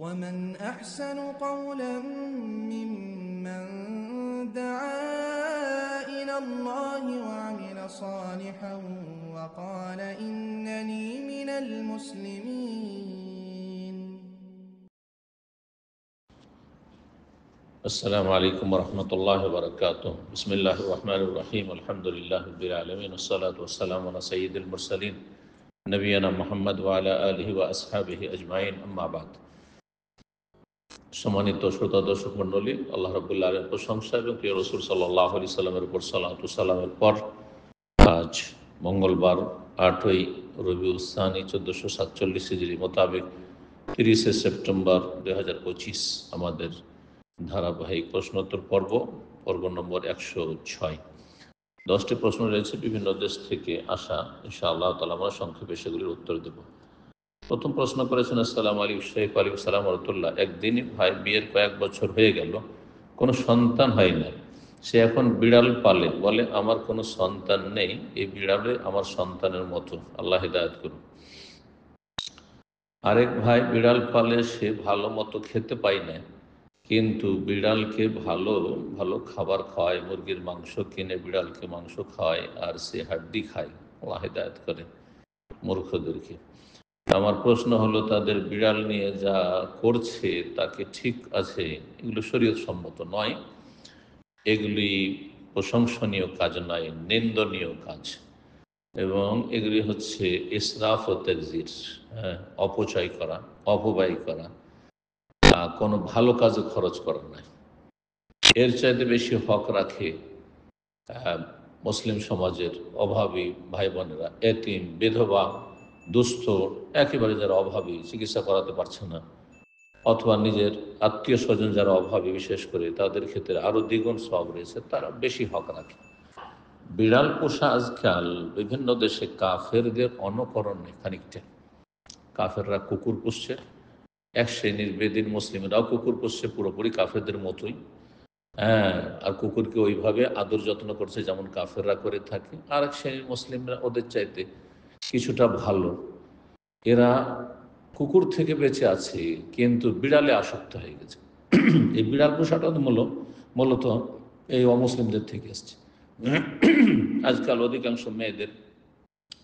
ومن أحسن قولا ممن دعا إلى الله وعمل صالحا وقال إنني من المسلمين. السلام عليكم ورحمة الله وبركاته. بسم الله الرحمن الرحيم. الحمد لله رب العالمين والصلاة والسلام على سيد المرسلين نبينا محمد وعلى آله وأصحابه أجمعين. أما بعد. সম্মানিত শ্রোতা দর্শক মণ্ডলী, আল্লাহ রাব্বুল আলামিনের প্রশংসা এবং প্রিয় রাসূল সাল্লাল্লাহু আলাইহি সাল্লামের উপর সালাত ও সালামের পর আজ মঙ্গলবার 8ই রবিউল সানি 1447 হিজরি মোতাবেক 30 সেপ্টেম্বর 2025 আমাদের ধারাবাহিক প্রশ্নোত্তর পর্ব নম্বর 106। 10টি প্রশ্ন রয়েছে বিভিন্ন দেশ থেকে আসা। ইনশাআল্লাহ তাআলা আমরা সংক্ষেপে সেগুলির উত্তর দেব। প্রথম প্রশ্ন করেছেন, আসসালামু আলাইকুম শেখ ওয়ালাইকুম সালাম ওয়া রাহমাতুল্লাহ। একদিনই ভাই বিয়ের কয়েক বছর হয়ে গেল, কোনো সন্তান হয় না। সে এখন বিড়াল পালে, বলে আমার কোনো সন্তান নেই, এই বিড়ালে আমার সন্তানের মতো, আল্লাহ হিদায়াত করুন। আরেক ভাই বিড়াল পালে, সে ভালো মতো খেতে পায় না, কিন্তু বিড়ালকে ভালো ভালো খাবার খাওয়ায়, মুরগির মাংস কিনে বিড়ালকে মাংস খাওয়ায় আর সে হাড্ডি খায়, আল্লাহ হিদায়াত করে মূর্খদেরকে। আমার প্রশ্ন হলো, তাদের বিড়াল নিয়ে যা করছে তাকে ঠিক আছে? এগুলো শরীয়ত সম্মত নয়, এগুলি প্রশংসনীয় কাজ নয়, নিন্দনীয় কাজ, এবং এগুলি হচ্ছে ইসরাফ ও তাকজির, অপচয় করা, অপব্যয় করা, কোনো ভালো কাজে খরচ করা নয়। এর চাইতে বেশি হক রাখে মুসলিম সমাজের অভাবী ভাই বোনেরা, এতিম, বিধবা, দুস্থ, একেবারে যারা অভাবী, চিকিৎসা করাতে পারছে না, অথবা নিজের আত্মীয় স্বজন যারা অভাবী, বিশেষ করে তাদের ক্ষেত্রে আরও দ্বিগুণ সওয়াব রয়েছে, তারা বেশি হক রাখে। বিড়াল পোষা আজকাল বিভিন্ন দেশে কাফেরদের অনুকরণে খানিকটা। কাফেররা কুকুর পুষছে, এক শ্রেণীর বেদিন মুসলিমরাও কুকুর পুষছে পুরোপুরি কাফেরদের মতোই। আর কুকুরকে ওইভাবে আদর যত্ন করছে যেমন কাফেররা করে থাকে। আর এক শ্রেণীর মুসলিমরা ওদের চাইতে কিছুটা ভালো, এরা কুকুর থেকে বেঁচে আছে কিন্তু বিড়ালে আসক্ত হয়ে গেছে। এই বিড়াল পোষাটা মূলত এই অমুসলিমদের থেকে এসছে। আজকাল অধিকাংশ মেয়েদের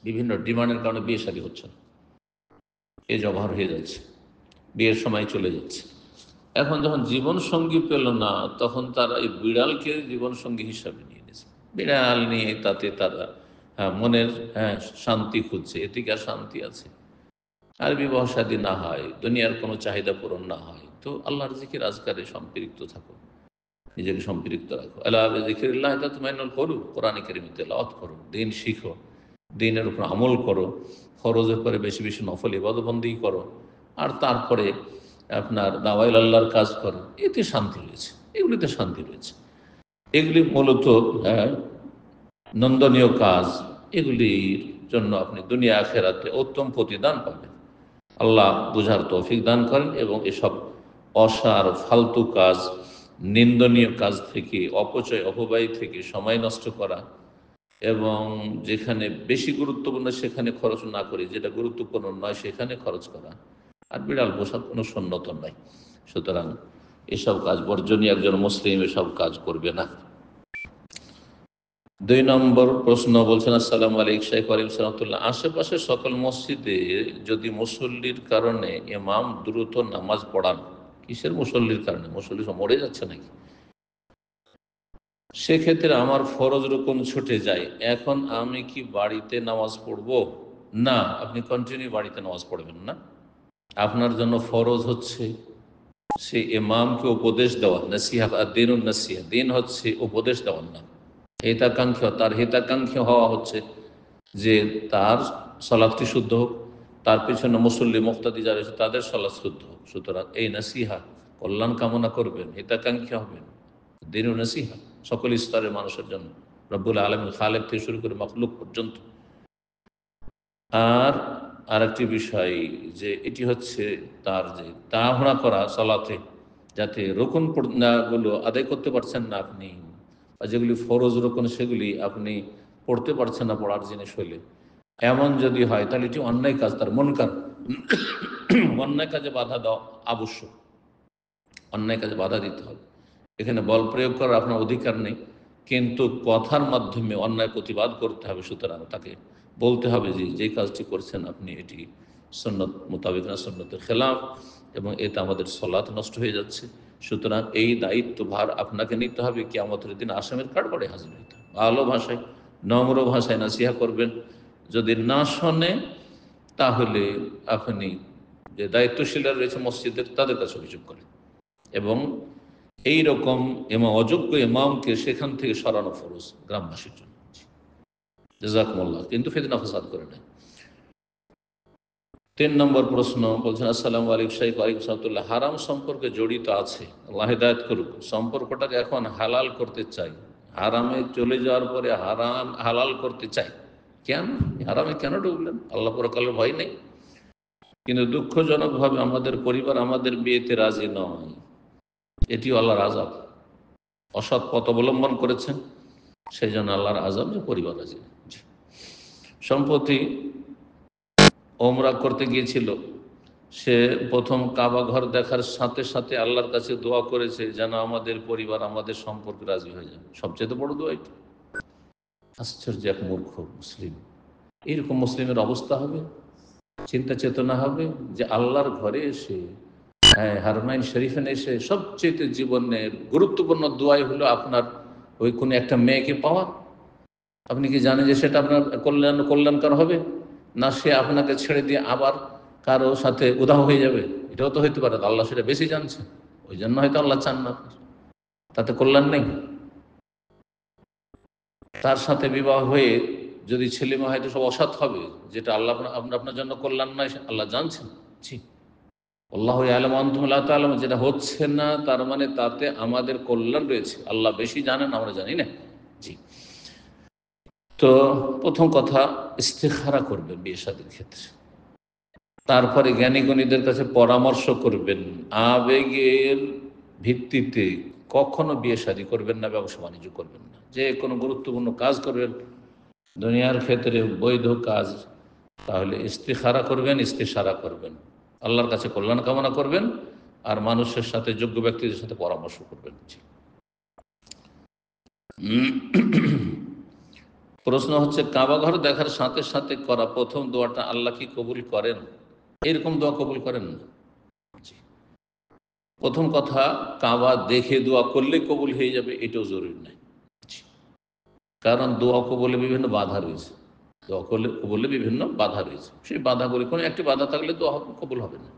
বিভিন্ন ডিমান্ডের কারণে বিয়ে শাদী হচ্ছে না, এজ ওভার হয়ে যাচ্ছে, বিয়ের সময় চলে যাচ্ছে। এখন যখন জীবন সঙ্গী পেল না, তখন তারা এই বিড়ালকে জীবন সঙ্গী হিসাবে নিয়ে নিয়েছে। বিড়াল নিয়ে তাতে তারা মনের শান্তি খুঁজছে, এতে কি আর শান্তি আছে? আর বিবাহ শাদী না হয়, দুনিয়ার কোনো চাহিদা পূরণ না হয়, তো আল্লাহর জিকির আজকারে সম্পৃক্ত থাকো, নিজেকে সম্পৃক্ত রাখো। আল্লাহ যিকিরিল্লাহ তাতমাইন্নুল কুলুব, কোরআন কারীম তেলাওয়াত করো, দিন শিখো, দিনের উপর আমল করো, ফরজের পরে বেশি বেশি নফল ইবাদতবন্দি করো, আর তারপরে আপনার দাওয়াইল আল্লাহর কাজ করো। এতে শান্তি রয়েছে, এগুলিতে শান্তি রয়েছে। এগুলি মূলত নন্দনীয় কাজ, এগুলির জন্য আপনি দুনিয়া আখিরাতে উত্তম প্রতিদান পাবেন। আল্লাহ বুঝার তৌফিক দান করেন এবং এসব অসার ফালতু কাজ, নিন্দনীয় কাজ থেকে, অপচয় অপব্যয় থেকে সময় নষ্ট করা, এবং যেখানে বেশি গুরুত্বপূর্ণ সেখানে খরচ না করে যেটা গুরুত্বপূর্ণ নয় সেখানে খরচ করা, আর বিড়াল পোষার কোনো সন্ন্যত নাই। সুতরাং এসব কাজ বর্জনীয়, একজন মুসলিম এসব কাজ করবে না। 2 নম্বর প্রশ্ন বলছেন, আসসালামু আলাইকুম শেখ ওয়ালাইকুম সালাম। আশেপাশে সকল মসজিদে যদি মুসল্লির কারণে ইমাম দ্রুত নামাজ পড়ান, কিসের মুসল্লির কারণে? মুসল্লি সব মরে যাচ্ছে নাকি? সেক্ষেত্রে আমার ফরজ রুকুন ছুটে যায়, এখন আমি কি বাড়িতে নামাজ পড়ব? না, আপনি কন্টিনিউ বাড়িতে নামাজ পড়বেন না। আপনার জন্য ফরজ হচ্ছে সে ইমামকে উপদেশ দেওয়া, নসিহা, আর দিনুন নসিহা, দিন হচ্ছে উপদেশ দেওয়ার নাম। তার হিতাকাঙ্ক্ষী হওয়া হচ্ছে যে তার সলাৎটি শুদ্ধ হোক, তার পিছনে মুসল্লি মুক্তাদি যারা রয়েছে তাদের সলাৎ শুদ্ধ হোক। সুতরাং এই নসিহা, কল্যাণ কামনা করবেন, হিতাকাঙ্ক্ষী হবেন, দিন নসিহা সকল স্তরের মানুষের জন্য, রব্বুল আলামিন খালেক থেকে শুরু করে মাখলুক পর্যন্ত। আর আরেকটি বিষয় যে এটি হচ্ছে তার যে তাড়াহুড়া করা সলাতে, যাতে রুকুন গুলো আদায় করতে পারছেন না আপনি, বা যেগুলি ফরজ রুকুন সেগুলি আপনি পড়তে পারছেন না পড়ার জিনিস হলে, এমন যদি হয় তাহলে এটি অন্যায় কাজ, তার মুনকার, অন্যায় কাজে বাধা দেওয়া আবশ্যক, অন্যায় কাজে বাধা দিতে হবে। এখানে বল প্রয়োগ করার আপনার অধিকার নেই, কিন্তু কথার মাধ্যমে অন্যায় প্রতিবাদ করতে হবে। সুতরাং তাকে বলতে হবে যে যে কাজটি করছেন আপনি এটি সুন্নত মোতাবেক না, সুন্নতের খেলাফ, এবং এতে আমাদের সলাত নষ্ট হয়ে যাচ্ছে। সুতরাং এই দায়িত্বভার আপনাকে নিতে হবে। কিয়ামতের দিন আসামের কাঠগড়ায় হাজির হইতে হবে। ভালো ভাষায়, নম্র ভাষায় নাসিহা করবেন। যদি না শোনে তাহলে আপনি যে দায়িত্বশীলরা রয়েছে মসজিদের তাদের কাছে অভিযোগ করেন, এবং এই রকম অযোগ্য ইমামকে সেখান থেকে সরানো ফরজ গ্রামবাসীর জন্য। জাযাকুমুল্লাহ। কিন্তু ফিতনা ফাসাদ করে নেয়। 3 নম্বর প্রশ্ন বলছেন, আসসালামু আলাইকুম শাইখ। ওয়ালাইকুম সালাতুল্লাহ। হারাম সম্পর্কে জড়িত আছে, আল্লাহ হিদায়াত করুক, সম্পর্কটাকে এখন হালাল করতে চাই, হারামে চলে যাওয়ার পরে হারাম হালাল করতে চাই, কেন হারামে কেন ঢুকলেন? আল্লাহ পরকালের ভয় নেই? কিন্তু দুঃখজনকভাবে আমাদের পরিবার আমাদের বিয়েতে রাজি নয়। এটিও আল্লাহর আযাব। অসৎ পথ অবলম্বন করেছেন, সেই জন্য আল্লাহর আযাব যে পরিবার রাজি নেই। সম্প্রতি ওমরা করতে গিয়েছিল, সে প্রথম কাবা ঘর দেখার সাথে সাথে আল্লাহর কাছে দোয়া করেছে যেন আমাদের পরিবার আমাদের সম্পর্কে রাজি হয়ে যায়। সবচেয়ে বড় দোয়া এটি। আশ্চর্য এক মূর্খ মুসলিম, এইরকম মুসলিমের অবস্থা হবে, চিন্তা চেতনা হবে যে আল্লাহর ঘরে এসে, হারমাইন শরীফে এসে সবচেয়ে জীবনের গুরুত্বপূর্ণ দোয়াই হলো আপনার ওই কোনো একটা মেয়েকে পাওয়া। আপনি কি জানেন যে সেটা আপনার কল্যাণকর হবে, না সে আপনাকে ছেড়ে দিয়ে আবার কারো সাথে উদাহ হয়ে যাবে? এটাও তো হইতে পারে। আল্লাহ সেটা বেশি জানছে, ওই জন্য হয়তো আল্লাহ চান না, তাতে কল্যাণ নেই। তার সাথে বিবাহ হয়ে যদি ছেলে মেয়ে হয়তো সব অসৎ হবে, যেটা আল্লাহ আপনার জন্য কল্যাণ নয়, আল্লাহ জানছেন। জি, আল্লাহু ইয়ালামু ওয়া আনতুম লা তা'লামুন। যেটা হচ্ছে না তার মানে তাতে আমাদের কল্যাণ রয়েছে, আল্লাহ বেশি জানেন, আমরা জানি না। জি। তো প্রথম কথা, ইস্তেখারা করবেন বিয়ে শাদীর ক্ষেত্রে। তারপরে জ্ঞানী গুণীদের কাছে পরামর্শ করবেন। আবেগের ভিত্তিতে কখনো বিয়ে শাদী করবেন না, ব্যবসা বাণিজ্য করবেন না। যে কোনো গুরুত্বপূর্ণ কাজ করবেন দুনিয়ার ক্ষেত্রে, বৈধ কাজ, তাহলে ইস্তেখারা করবেন, ইস্তেশারা করবেন, আল্লাহর কাছে কল্যাণ কামনা করবেন, আর মানুষের সাথে, যোগ্য ব্যক্তিদের সাথে পরামর্শ করবেন। প্রশ্ন হচ্ছে, কাবা ঘর দেখার সাথে সাথে করা প্রথম দোয়াটা আল্লাহ কি কবুল করেন? এরকম দোয়া কবুল করেন না। প্রথম কথা, কাবা দেখে দোয়া করলে কবুল হয়ে যাবে এটাও জরুরি নাই। কারণ দোয়া কবুলে বিভিন্ন বাধা রয়েছে, দোয়া কবুলে বিভিন্ন বাধা রয়েছে। সেই বাধাগুলি, কোনো একটি বাধা থাকলে দোয়া কবুল হবে না।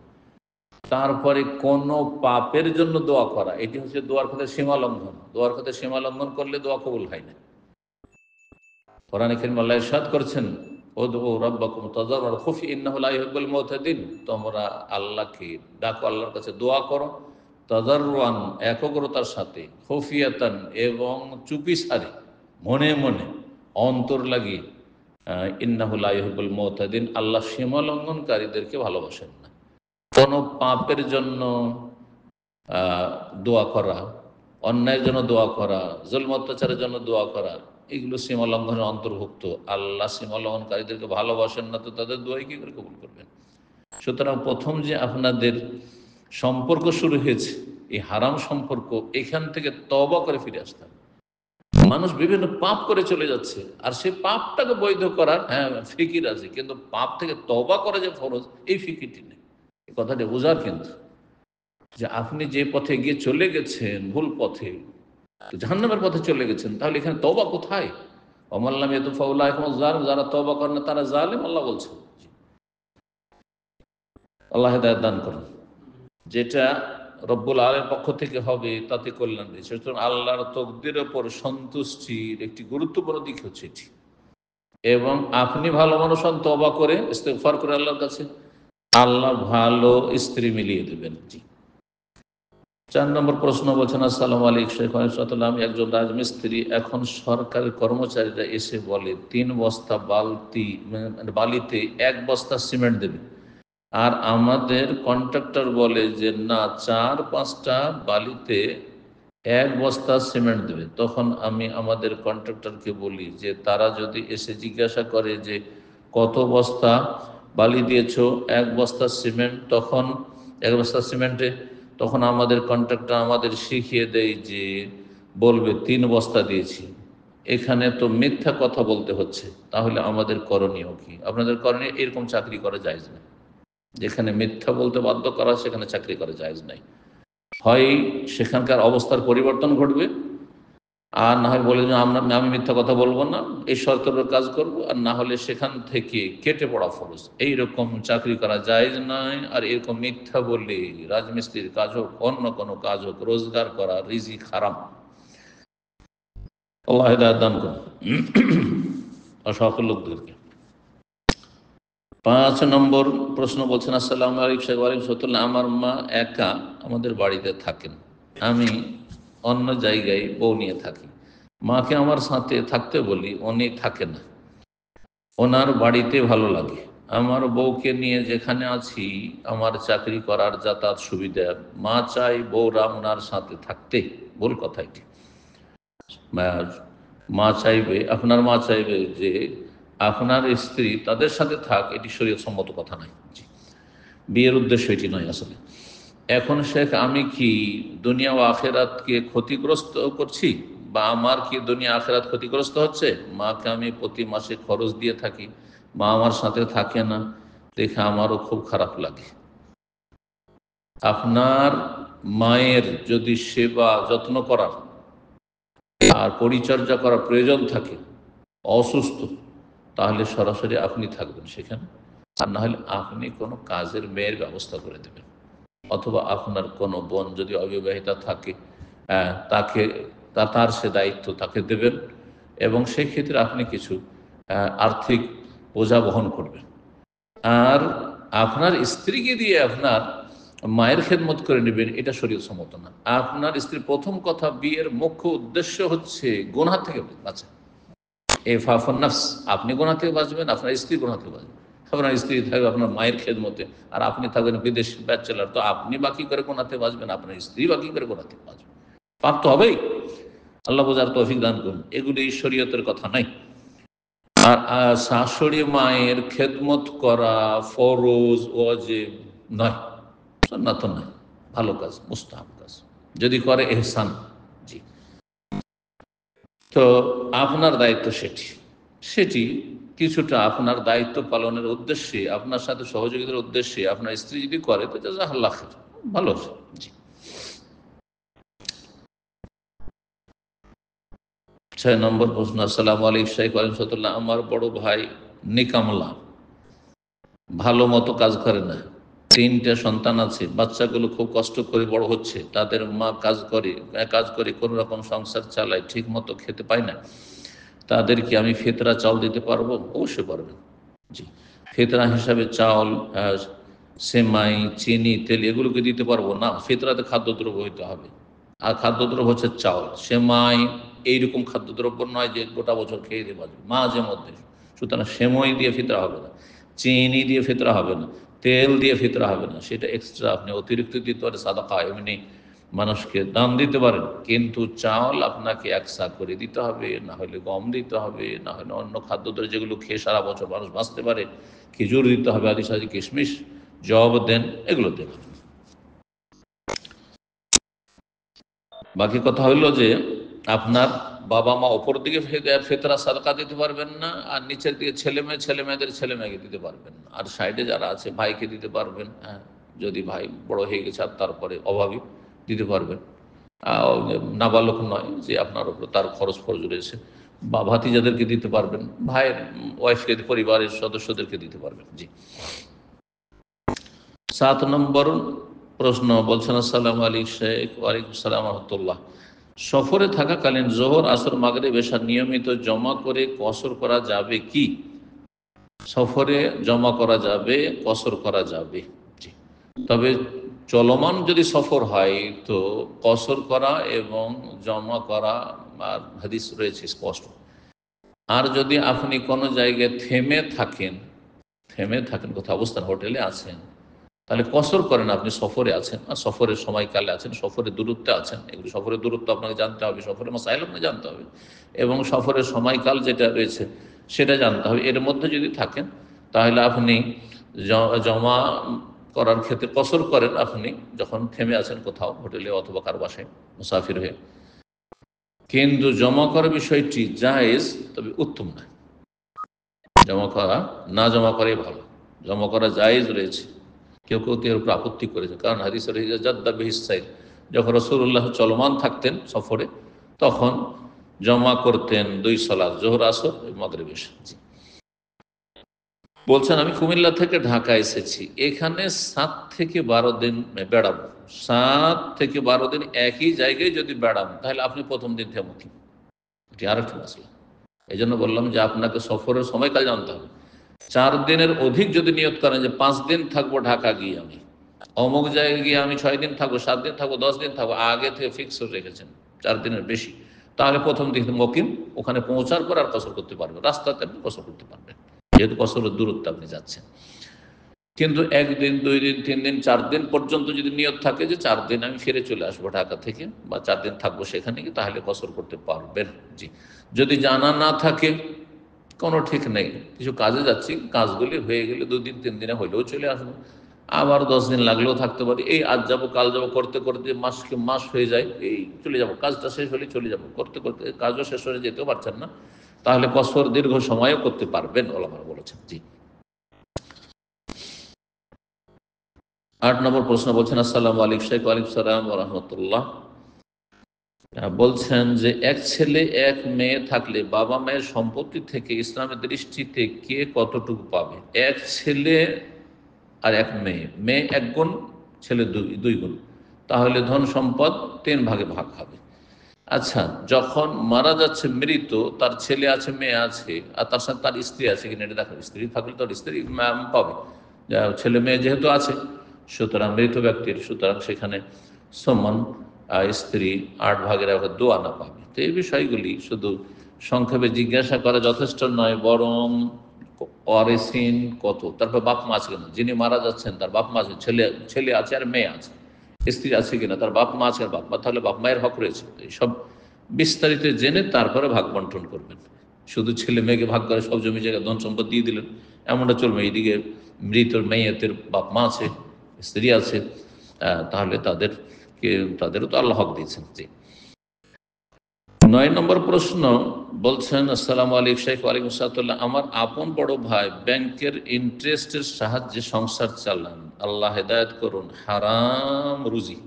তারপরে কোনো পাপের জন্য দোয়া করা, এটি হচ্ছে দোয়ার ক্ষেত্রে সীমা লঙ্ঘন। দোয়ার ক্ষেত্রে সীমা লঙ্ঘন করলে দোয়া কবুল হয় না। কোরআনে কারীমে আল্লাহ ইরশাদ করছেন, উদউ রাব্বাকুম তাযাররুআন ওয়া খুফি ইন্নাহু লা ইউহিব্বুল মুতাদিন। তোমরা আল্লাহকে ডাকো, আল্লাহর কাছে দোয়া করো, তাযাররুআন একগ্রতার সাথে, খুফিয়াতান এবং চুপি সারে, মনে মনে, অন্তর লাগিয়ে। ইন্নাহু লা ইউহিব্বুল মুতাদিন, আল্লাহ সীমা লঙ্ঘনকারীদেরকে ভালোবাসেন না। কোনো পাপের জন্য দোয়া করা, অন্যায়ের জন্য দোয়া করা, জুলম অত্যাচারের জন্য দোয়া করা, এগুলো সীমা লঙ্ঘনের অন্তর্ভুক্ত। আল্লাহ সীমা লঙ্ঘনকারীদেরকে ভালোবাসেন না, তো তাদের দোয়াই কি করে কবুল করবেন? সুতরাং প্রথম যে আপনাদের সম্পর্ক শুরু হয়েছে, এই হারাম সম্পর্ক, এখান থেকে তওবা করে ফিরে আসতে হবে। মানুষ বিভিন্ন পাপ করে চলে যাচ্ছে, আর সেই পাপটাকে বৈধ করার ফিকির আছে, কিন্তু পাপ থেকে তওবা করা যে ফরজ, এই ফিকিরটি নেই। এই কথাটা বোঝার, কিন্তু যে আপনি যে পথে গিয়ে চলে গেছেন, ভুল পথে, জাহান্নামের পথে চলে গেছেন, তাহলে এখানে তওবা কোথায়? ওমাল্লাম ইয়াতুব ফাউলাইকা হুমুজ জালিমুন, যারা তওবা করে না তারা জালিম, আল্লাহ বলছেন। আল্লাহ হেদায়েত দান করুন। যেটা রব্বুল আলামিনের পক্ষ থেকে হবে তাতে কল্যাণ রয়েছে। সুতরাং আল্লাহর তকদিরের উপর সন্তুষ্টির একটি গুরুত্বপূর্ণ দিক হচ্ছে এটি। এবং আপনি ভালো মানুষ হন, তওবা করে ইস্তেগফার করে আল্লাহর কাছে, আল্লাহ ভালো স্ত্রী মিলিয়ে দেবেন। জি। 4 নম্বর প্রশ্ন বলছেন, আসসালামু আলাইকুম শেখ ওয়ারাহমাতুল্লাহ। আমি একজন রাজমিস্ত্রি। এখন সরকারের কর্মচারীরা এসে বলে 3 বস্তা বালিতে 1 বস্তা সিমেন্ট দেবে, আর আমাদের কন্ট্রাক্টর বলে যে না, 4-5টা বালিতে 1 বস্তা সিমেন্ট দেবে। তখন আমি আমাদের কন্ট্রাক্টরকে বলি যে তারা যদি এসে জিজ্ঞাসা করে যে কত বস্তা বালি দিয়েছো 1 বস্তা সিমেন্ট, তখন 1 বস্তা সিমেন্টে তখন আমাদের কন্ট্রাক্টর আমাদের শিখিয়ে দেয় যে বলবে 3 বস্তা দিয়েছি। এখানে তো মিথ্যা কথা বলতে হচ্ছে, তাহলে আমাদের করণীয় কি? আপনাদের করণীয়, এরকম চাকরি করা জায়েজ না। যেখানে মিথ্যা বলতে বাধ্য করা সেখানে চাকরি করা জায়েজ নাই। হয় সেখানকার অবস্থার পরিবর্তন ঘটবে, আর না হয় বলে যে আমি মিথ্যা কথা বলবো না, এই শর্তের উপর কাজ করব, আর না হলে সেখান থেকে কেটে পড়া ফরজ। এইরকম চাকরি করা জায়েজ নয়। আর এরকম মিথ্যা বললে রাজমিস্ত্রির কাজ হোক, অন্য কোনো কাজ হোক, রোজগার করা রিজিক হারাম। আল্লাহ হিদায়াত দান করুন সকল লোকদেরকে। 5 নম্বর প্রশ্ন বলছেন, আসসালামু আলাইকুম শেখ ওয়ালাইকুম। আমার মা একা আমাদের বাড়িতে থাকেন, আমি অন্য জায়গায় বউ নিয়ে থাকি। মাকে আমার সাথে থাকতে বলি, উনি থাকে না, ওনার বাড়িতে ভালো লাগে। আমার বউকে নিয়ে যেখানে আছি আমার চাকরি করার যাতায়াত সুবিধা, মা চাই বউরা ওনার সাথে থাকতে। ভুল কথা এটি। মা চাইবে, আপনার মা চাইবে যে আপনার স্ত্রী তাদের সাথে থাক, এটি শরীয়ত সম্মত কথা নয়। বিয়ের উদ্দেশ্য এটি নয় আসলে। এখন শেখ, আমি কি দুনিয়া ও আখেরাতকে ক্ষতিগ্রস্ত করছি, বা আমার কি দুনিয়া আখেরাত ক্ষতিগ্রস্ত হচ্ছে? মাকে আমি প্রতি মাসে খরচ দিয়ে থাকি, মা আমার সাথে থাকে না, দেখে আমারও খুব খারাপ লাগে। আপনার মায়ের যদি সেবা যত্ন করার আর পরিচর্যা করার প্রয়োজন থাকে, অসুস্থ, তাহলে সরাসরি আপনি থাকবেন সেখানে, আর না হলে আপনি কোনো কাজের মেয়ের ব্যবস্থা করে দেবেন, অথবা আপনার কোনো বোন যদি অবিবাহিতা থাকে তাকে তার সে দায়িত্ব তাকে দেবেন, এবং সেই ক্ষেত্রে আপনি কিছু আর্থিক বোঝা বহন করবেন। আর আপনার স্ত্রীকে দিয়ে আপনার মায়ের খেদমত করে নেবেন, এটা শরীয়ত সম্মত না। আপনার স্ত্রী, প্রথম কথা, বিয়ের মুখ্য উদ্দেশ্য হচ্ছে গুনাহ থেকে বাঁচা। এফাফুন নাফস, আপনি গুনাহ থেকে বাঁচবেন, আপনার স্ত্রী গুনাহ থেকে বাঁচবেন। আপনার স্ত্রী থাকবে আপনার মায়ের খেদমতে, আর আপনি থাকবেন বিদেশ ব্যাচেলার, তো আপনি বাকি করে গুনাহ থেকে বাঁচবেন, আপনার স্ত্রী বাকি করে গুনাহ থেকে বাঁচবেন। পাপ তো হবেই। আল্লাহ বোঝার তৌফিক দান করুন। এগুলি শরীয়তের কথা নাই। আর শাশুড়ি মায়ের খেদমত করা ফরজ ওয়াজিব নয়, সুন্নাত নয়, ভালো কাজ, মুস্তাহাব কাজ, যদি করে এহসান। জি, তো আপনার দায়িত্ব সেটি সেটি কিছুটা আপনার দায়িত্ব পালনের উদ্দেশ্যে, আপনার সাথে সহযোগিতার উদ্দেশ্যে আপনার স্ত্রী যদি করে তো জাযাকাল্লাহ খাইর, ভালো। জি। 6 নম্বর প্রশ্ন, আসসালামু আলাইকুম শেখ ওয়ালাইকুম। আমার বড় ভাই নিকামলা, ভালো মতো কাজ করে না, 3টে সন্তান আছে, বাচ্চাগুলো খুব কষ্ট করে বড় হচ্ছে, তাদের মা কাজ করে কোনো রকম সংসার চালায়, ঠিক মতো খেতে পায় না, তাদেরকে আমি ফিতরা চাউল দিতে পারবো? অবশ্যই পারবেন। জি, ফিতরা হিসাবে চাউল, সেমাই, চিনি, তেল এগুলোকে দিতে পারবো না। ফিতরাতে খাদ্যদ্রব্য হইতে হবে, আর খাদ্যদ্রব্য হচ্ছে চাউল, সেমাই এইরকম খাদ্যদ্রব্য নয় যে গোটা বছর খেয়ে দিয়ে বাঁচবে, মাঝে মধ্যে। সুতরাং সেমাই দিয়ে ফিতরা হবে না, চিনি দিয়ে ফিতরা হবে না, তেল দিয়ে ফিতরা হবে না, সেটা এক্সট্রা আপনি অতিরিক্ত দিতে পারেন, সাদাকা এমনি মানুষকে দান দিতে পারেন। কিন্তু চাউল আপনাকে একসা করে দিতে হবে, না হলে গম দিতে হবে, না হলে অন্য খাদ্যদ্রব্য যেগুলো খেয়ে সারা বছর মানুষ বাঁচতে পারে, খেজুর দিতে হবে, আদি সাদি কিশমিশ, জব দেন, এগুলো দেন। বাকি কথা হইল যে আপনার বাবা মা ওপর দিকে ফেতরা সাদকা দিতে পারবেন না, আর নিচের দিকে ছেলে মেয়েদের ছেলে মেয়েকে দিতে পারবেন না, আর সাইডে যারা আছে ভাইকে দিতে পারবেন। হ্যাঁ, যদি ভাই বড় হয়ে গেছে আর তারপরে অভাবী, দিতে পারবেন। নাবালক নয় যে আপনার উপর তার খরচ রয়েছে, বা ভাতিজাদেরকে দিতে পারবেন, ভাইয়ের ওয়াইফকে, পরিবারের সদস্যদেরকে দিতে পারবেন। জি। 7 নম্বর প্রশ্ন বলছেন, আসসালামু আলাইকুম শেখ ওয়ালাইকুম সালাম রহমতুল্লাহ। সফরে থাকাকালীন জোহর, আসর, মাগরিব, এশা নিয়মিত জমা করে কসর করা যাবে কি? সফরে জমা করা যাবে, কসর করা যাবে। জি, তবে চলমান যদি সফর হয় তো কসর করা এবং জমা করা আর হাদিস রয়েছে স্পষ্ট। আর যদি আপনি কোনো জায়গায় থেমে থাকেন কোথাও অবস্থান, হোটেলে আছেন, তাহলে কসর করেন। আপনি সফরে আছেন, আর সফরের সময়কালে আছেন, সফরের দূরত্বে আছেন, এগুলো সফরের দূরত্ব আপনাকে জানতে হবে, সফরের মাসাইল আপনাকে জানতে হবে, এবং সফরের সময়কাল যেটা রয়েছে সেটা জানতে হবে। এর মধ্যে যদি থাকেন তাহলে আপনি জমা করার ক্ষেত্রে কসর করেন আপনি যখন থেমে আছেন কোথাও হোটেলে অথবা কার বাসায় মুসাফির হয়ে, কিন্তু জমা করার বিষয়টি জায়েজ, তবে উত্তম না। জমা করা না জমা করাই ভালো। জমা করা জায়েজ রয়েছে, কেউ কেউ এর উপর আপত্তি করেছে, কারণ হাদিসের জাদ্দা বিহিসাইদ, যখন রাসূলুল্লাহ চলমান থাকতেন সফরে তখন জমা করতেন 2 সালাত, জোহর আসর মাগরিব এশা। বলছেন আমি কুমিল্লা থেকে ঢাকা এসেছি, এখানে 7 থেকে 12 দিন বেড়াবো। 7 থেকে 12 দিন একই জায়গায় যদি বেড়াবো, তাহলে আপনি প্রথম দিন থেমো কি? এটি আর একটা মশলা। এই জন্য বললাম যে আপনাকে সফরের সময়কাল জানতে হবে। 4 দিনের অধিক যদি নিয়ত করেন যে 5 দিন থাকবো ঢাকা গিয়ে, আমি অমুক জায়গায় গিয়ে আমি 6 দিন থাকবো, 7 দিন থাকবো, 10 দিন থাকবো, আগে থেকে ফিক্স রেখেছেন 4 দিনের বেশি, তাহলে প্রথম দিন মকিম, ওখানে পৌঁছার পর আর কসর করতে পারবেন, রাস্তাতে আপনি কসর করতে পারবেন, যেহেতু কসরের দূরত্ব আপনি যাচ্ছেন। কিন্তু 1 দিন 2 দিন 3 দিন 4 দিন পর্যন্ত যদি নিয়ত থাকে যে 4 দিন আমি ফিরে চলে আসবো ঢাকা থেকে, বা 4 দিন থাকবো সেখানে গিয়ে, তাহলে কসর করতে পারবেন। জি, যদি জানা না থাকে, কোনো ঠিক নেই, কিছু কাজে যাচ্ছি, কাজগুলি হয়ে গেলে 2 দিন 3 দিনে হইলেও চলে আসবো, আবার 10 দিন লাগলেও থাকতে পারি, এই আজ যাবো কাল যাবো করতে করতে মাসকে মাস হয়ে যায়, এই চলে যাব, কাজটা শেষ হলে চলে যাব, করতে করতে কাজও শেষ হয়ে যেতেও পারছেন না, তাহলে কসর দীর্ঘ সময়ও করতে পারবেন, ওলামারা বলেছেন। জি, 8 নম্বর প্রশ্ন বলছেন, আসসালামু আলাইকুম শেখ। ওয়ালাইকুম সালাম ওয়া রাহমাতুল্লাহ। বলছেন যে এক ছেলে এক মেয়ে থাকলে বাবা মায়ের সম্পত্তি থেকে ইসলামের দৃষ্টিতে কে কতটুকু পাবে? এক ছেলে আর এক মেয়ে, মেয়ে 1 গুণ, ছেলে 2 গুণ, তাহলে ধন সম্পদ 3 ভাগে ভাগ হবে। আচ্ছা, যখন মারা যাচ্ছে মৃত, তার ছেলে আছে মেয়ে আছে, আর তার সাথে তার স্ত্রী আছে কিনা এটা দেখো, স্ত্রী থাকলে তার স্ত্রী পাবে, ছেলে মেয়ে যেহেতু আছে সুতরাং মৃত ব্যক্তির, সুতরাং সেখানে সমান স্ত্রী 8 ভাগের 2 আনা পাবে। তো এই বিষয়গুলি শুধু সংক্ষেপে জিজ্ঞাসা করা যথেষ্ট নয়, বরং ওয়ারিসিন কত, তারপর বাপ মা আছে কিনা, যিনি মারা যাচ্ছেন তার বাপ মা আছে, ছেলে আছে আর মেয়ে আছে, স্ত্রী আছে কিনা, তার বাপ মা আছে আর বাপ মা, তাহলে বাপ মায়ের হক রয়েছে। এইসব বিস্তারিত জেনে তারপরে ভাগ বন্টন করবেন। শুধু ছেলে মেয়েকে ভাগ করে সব জমি জায়গা ধন সম্পদ দিয়ে দিলেন, এমনটা চলবে। এইদিকে মৃত মেয়েদের বাপ মা আছে, স্ত্রী আছে, তাহলে তাদেরও তো আল্লাহ হক দিয়েছেন। জি, 9 নম্বর প্রশ্ন বলছেন, আসসালামু আলাইকুম শেখ। ওয়ালাইকুম আসসালাম। আমার আপন বড় ভাই ব্যাংকের ইন্টারেস্টের সাহায্যে সংসার চালান, আল্লাহ হেদায়েত করুন। হারাম রুজি,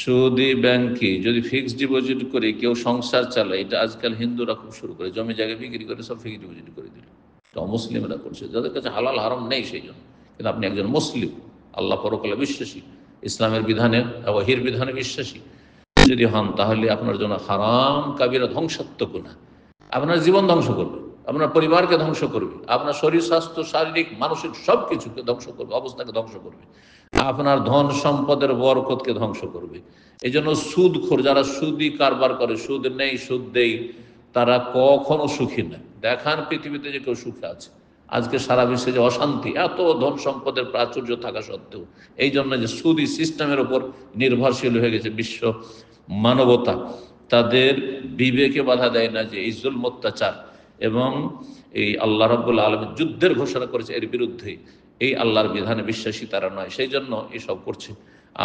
সুদী ব্যাংকে যদি ফিক্সড ডিপোজিট করে কেউ সংসার চালায়, এটা আজকাল হিন্দুরা খুব শুরু করে, জমি জায়গা বিক্রি করে সব ফিক্সড ডিপোজিট করে দিল। তো অমুসলিমরা করছে, যাদের কাছে হালাল হারাম নেই সেই জন্য। কিন্তু আপনি একজন মুসলিম, আল্লাহ পরকালে বিশ্বাসী, ইসলামের বিধানে ওয়াহির বিধানে বিশ্বাসী যদি হন, তাহলে আপনার জন্য হারাম কাবিরা, ধ্বংসাত্মক গুনাহ, আপনার জীবন ধ্বংস করবে, আপনার পরিবারকে ধ্বংস করবে, আপনার শরীর স্বাস্থ্য শারীরিক মানসিক সব কিছুকে ধ্বংস করবে, অবস্থাকে ধ্বংস করবে, আপনার ধন সম্পদের বরকতকে ধ্বংস করবে। এই জন্য সুদখোর, যারা সুদি কারবার করে, সুদ নেই সুদ দেই, তারা কখনো সুখী নয়। দেখান পৃথিবীতে যে কেউ সুখে আছে। আজকে সারা বিশ্বে যে অশান্তি, এত ধন সম্পদের প্রাচুর্য থাকা সত্ত্বেও, এই জন্য যে সুদি সিস্টেমের ওপর নির্ভরশীল হয়ে গেছে বিশ্ব মানবতা, তাদের বিবেকে বাধা দেয় না যে এই জুলম অত্যাচার এবং এই আল্লাহ রাব্বুল আলামিন যুদ্ধের ঘোষণা করেছে এর বিরুদ্ধে, এই আল্লাহর বিধানে বিশ্বাসী তারা নয়, সেই জন্য এসব করছে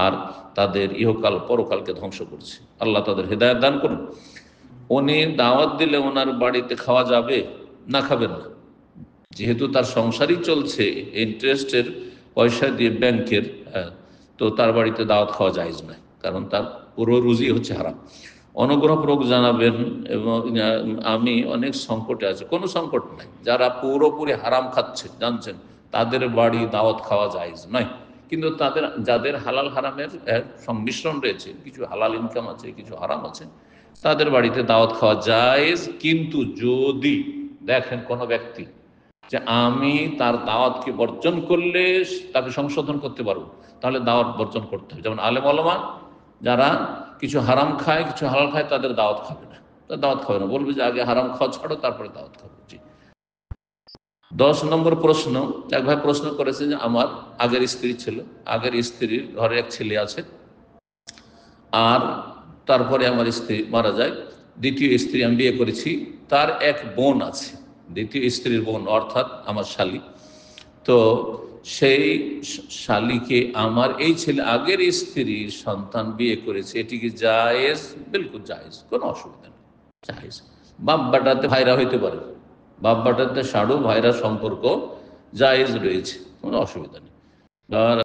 আর তাদের ইহকাল পরকালকে ধ্বংস করছে। আল্লাহ তাদের হেদায়েত দান করুন। উনি দাওয়াত দিলে ওনার বাড়িতে খাওয়া যাবে না? খাবেন না, যেহেতু তার সংসারই চলছে ইন্টারেস্টের পয়সা দিয়ে ব্যাংকের, তো তার বাড়িতে দাওয়াত খাওয়া জায়েজ নয়, কারণ তার পুরো রুজি হচ্ছে হারাম। অনুগ্রহপূর্বক জানাবেন। এবং আমি অনেক সংকটে আছি। কোনো সংকট নাই, যারা পুরোপুরি হারাম খাচ্ছে জানছেন, তাদের বাড়ি দাওয়াত খাওয়া জায়েজ নয়। কিন্তু যাদের হালাল হারামের সংমিশ্রণ রয়েছে, কিছু হালাল ইনকাম আছে, কিছু হারাম আছে, তাদের বাড়িতে দাওয়াত খাওয়া জায়েজ। কিন্তু যদি দেখেন কোনো ব্যক্তি যে আমি তার দাওয়াতকে বর্জন করলে তাকে সংশোধন করতে পারবো, তাহলে দাওয়াত বর্জন করতে হবে। যেমন আলেম ওলামা যারা কিছু হারাম খায় কিছু হালাল খায়, তাদের দাওয়াত খাবে না, দাওয়াত খাবে না, বলবে যে আগে হারাম খাওয়া ছাড়ো তারপরে দাওয়াত খাবো। জি, 10 নম্বর প্রশ্ন, এক ভাই প্রশ্ন করেছে যে আমার আগের স্ত্রী ছিল, আগের স্ত্রীর ঘরে এক ছেলে আছে, আর তারপরে আমার স্ত্রী মারা যায়, দ্বিতীয় স্ত্রী আমি বিয়ে করেছি, তার এক বোন আছে, দ্বিতীয় স্ত্রীর বোন অর্থাৎ আমার শালী, তো সেই শালিকে আমার এই ছেলে আগের স্ত্রীর সন্তান বিয়ে করেছে, এটি কি জায়েজ? বিলকুল জায়েজ, কোনো অসুবিধা নেই, জায়েজ। বাপ বাটাতে ভাইরা হইতে পারে, বাপ বাটাতে সাড়ু ভাইরা সম্পর্ক জায়েজ রয়েছে, কোনো অসুবিধা নেই। আর